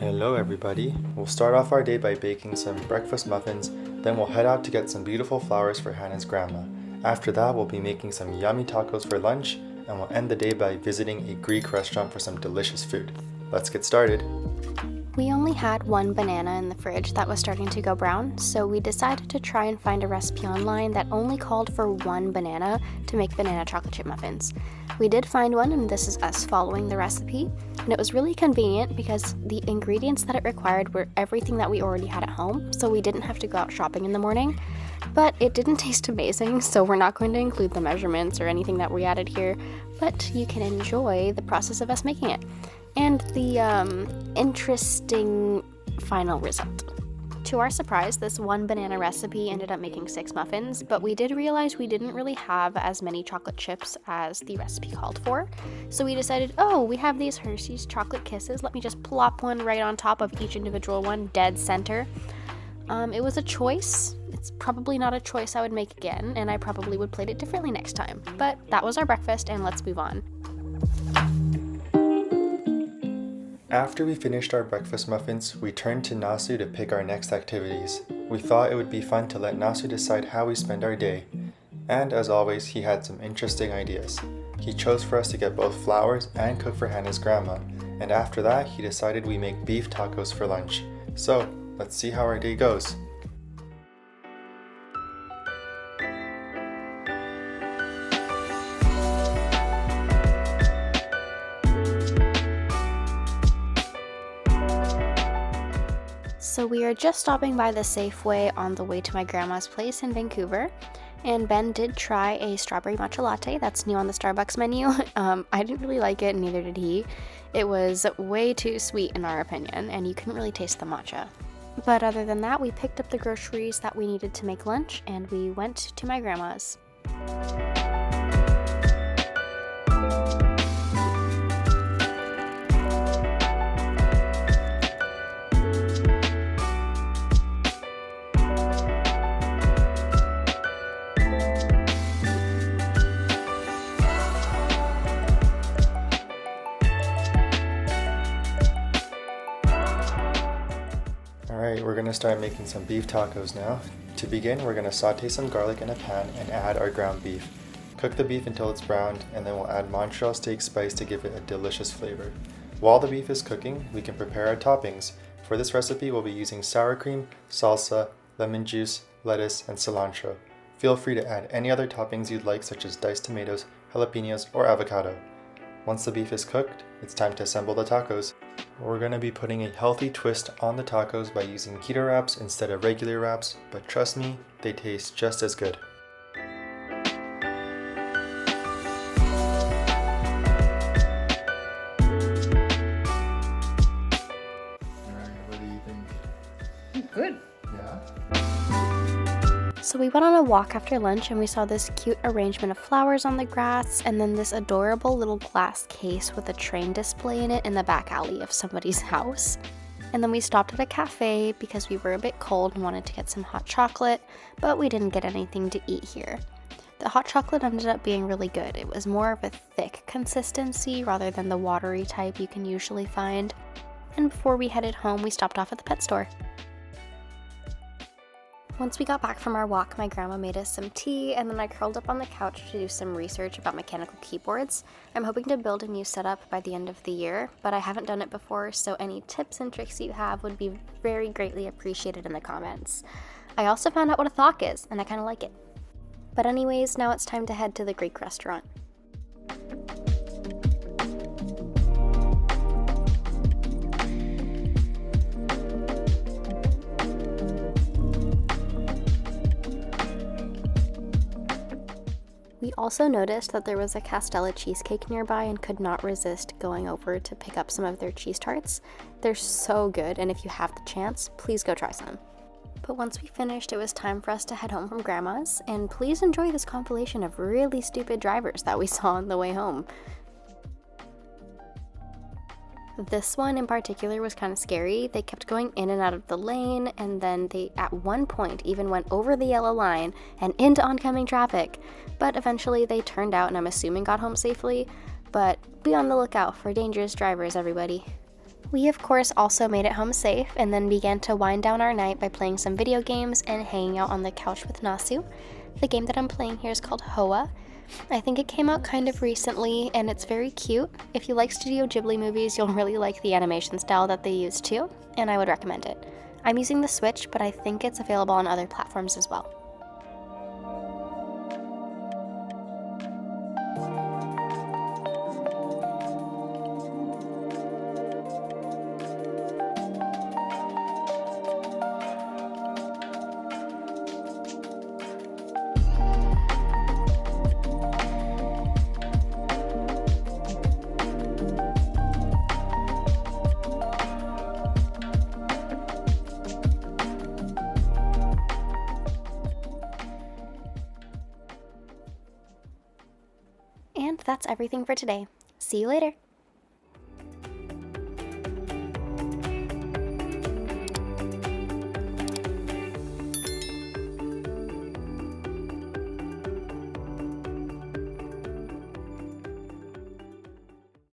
Hello everybody. We'll start off our day by baking some breakfast muffins, then we'll head out to get some beautiful flowers for Hannah's grandma. After that, we'll be making some yummy tacos for lunch, and we'll end the day by visiting a Greek restaurant for some delicious food. Let's get started. We only had one banana in the fridge that was starting to go brown, so we decided to try and find a recipe online that only called for one banana to make banana chocolate chip muffins. We did find one, and this is us following the recipe, and it was really convenient because the ingredients that it required were everything that we already had at home, so we didn't have to go out shopping in the morning. But it didn't taste amazing, so we're not going to include the measurements or anything that we added here, but you can enjoy the process of us making it and the interesting final result. To our surprise, this one banana recipe ended up making 6 muffins, but we did realize we didn't really have as many chocolate chips as the recipe called for. So we decided, we have these Hershey's chocolate kisses. Let me just plop one right on top of each individual one, dead center. It was a choice. It's probably not a choice I would make again, and I probably would plate it differently next time. But that was our breakfast, and let's move on. After we finished our breakfast muffins, we turned to Nasu to pick our next activities. We thought it would be fun to let Nasu decide how we spend our day. And as always, he had some interesting ideas. He chose for us to get both flowers and cook for Hannah's grandma. And after that, he decided we make beef tacos for lunch. So, let's see how our day goes. So we are just stopping by the Safeway on the way to my grandma's place in Vancouver, and Ben did try a strawberry matcha latte that's new on the Starbucks menu. I didn't really like it, neither did he. It was way too sweet in our opinion, and you couldn't really taste the matcha. But other than that, we picked up the groceries that we needed to make lunch, and we went to my grandma's. Alright, we're going to start making some beef tacos now. To begin, we're going to saute some garlic in a pan and add our ground beef. Cook the beef until it's browned, and then we'll add Montreal steak spice to give it a delicious flavor. While the beef is cooking, we can prepare our toppings. For this recipe, we'll be using sour cream, salsa, lemon juice, lettuce, and cilantro. Feel free to add any other toppings you'd like, such as diced tomatoes, jalapenos, or avocado. Once the beef is cooked, it's time to assemble the tacos. We're going to be putting a healthy twist on the tacos by using keto wraps instead of regular wraps, but trust me, they taste just as good. Alright, what do you think? Good. Yeah? So we went on a walk after lunch, and we saw this cute arrangement of flowers on the grass, and then this adorable little glass case with a train display in it in the back alley of somebody's house. And then we stopped at a cafe because we were a bit cold and wanted to get some hot chocolate, but we didn't get anything to eat here. The hot chocolate ended up being really good. It was more of a thick consistency rather than the watery type you can usually find. And before we headed home, we stopped off at the pet store. Once we got back from our walk, my grandma made us some tea, and then I curled up on the couch to do some research about mechanical keyboards. I'm hoping to build a new setup by the end of the year, but I haven't done it before, so any tips and tricks you have would be very greatly appreciated in the comments. I also found out what a thok is, and I kind of like it. But anyways, now it's time to head to the Greek restaurant. We also noticed that there was a Castella cheesecake nearby and could not resist going over to pick up some of their cheese tarts. They're so good, and if you have the chance, please go try some. But once we finished, it was time for us to head home from Grandma's, and please enjoy this compilation of really stupid drivers that we saw on the way home. This one in particular was kind of scary. They kept going in and out of the lane, and then they at one point even went over the yellow line and into oncoming traffic. But eventually they turned out and I'm assuming got home safely. But be on the lookout for dangerous drivers, everybody. We of course also made it home safe and then began to wind down our night by playing some video games and hanging out on the couch with Nasu. The game that I'm playing here is called Hoa. I think it came out kind of recently and it's very cute. If you like Studio Ghibli movies, you'll really like the animation style that they use too, and I would recommend it. I'm using the Switch, but I think it's available on other platforms as well. And that's everything for today. See you later!